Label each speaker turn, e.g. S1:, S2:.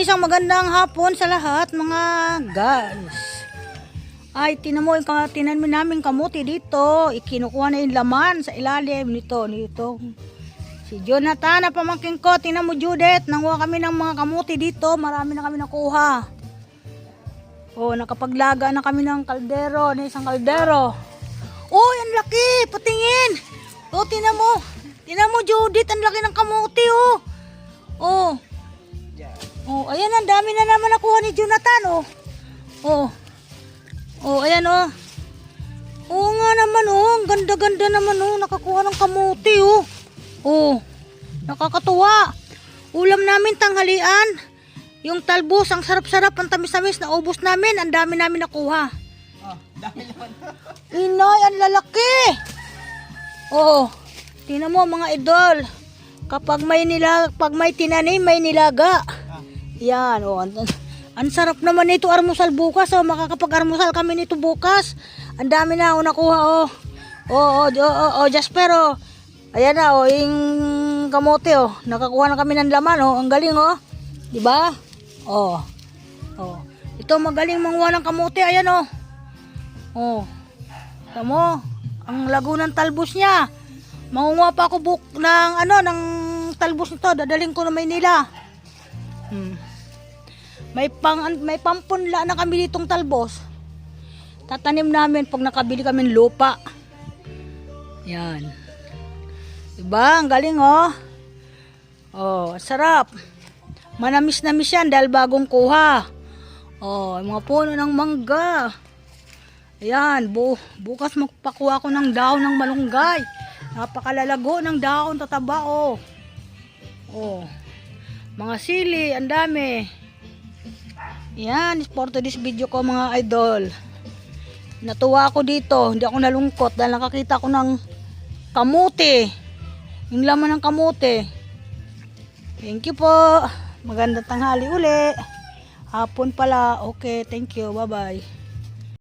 S1: Isang magandang hapon sa lahat mga guys. Ay, tinan namin kamuti dito. Ikinukuha na yung laman sa ilalim nito. Si Jonathan na pamangkin ko. Tinan mo, Judith. Nanguha kami ng mga kamuti dito. Marami na kami nakuha. Oh, nakapaglaga na kami ng kaldero. Isang kaldero. Oh, ang laki. Patingin. Oh, tinan mo. Tinan mo, Judith. Ang laki ng kamuti, oh. Oh. Oh, ayan, ang dami na naman nakuha ni Jonathan, oh. Oh. Oh, ayan, oh. Oo nga naman, oh. Ang ganda-ganda naman, oh. Nakakuha ng kamuti, oh. Oh. Nakakatuwa. Ulam namin tanghalian. Yung talbos, ang sarap-sarap, ang tamis-tamis na ubos namin. Ang dami namin nakuha.
S2: Oh, dami naman.
S1: Inay, ang lalaki. Oh. Tingnan mo, mga idol. Kapag may tinanim, may nilaga. Yan, oh. Ang sarap naman nito armusal bukas, oh. Makakapag-armusal kami nito bukas. Ang dami na, oh, nakuha, oh. Oh, Jasper, oh. Ayan na, oh, yung kamote, oh. Nakakuha na kami ng laman, oh. Ang galing, oh. Diba? Oh. Oh. Ito, magaling manguha ng kamote, ayan, oh. Oh. Tamo, ang lago ng talbos niya. Mangunguha pa ako ng talbos nito. Dadaling ko na Maynila. May pampunla na kami ditong talbos. Tatanim namin pag nakabili kami ng lupa. Yan. Diba? Ang galing, oh. Oh, sarap. Manamis-namis yan dahil bagong kuha. Oh, mga puno ng mangga. Ayan, bukas magpakuha ko ng dahon ng malunggay. Napakalalago ng dahon, tataba, oh. Oh. Mga sili, ang dami. Yan, for this video ko mga idol. Natuwa ako dito, hindi ako nalungkot dahil nakakita ko ng kamuti. Yung laman ng kamuti. Thank you po. Magandang tanghali uli. Hapon pala. Okay, thank you. Bye-bye.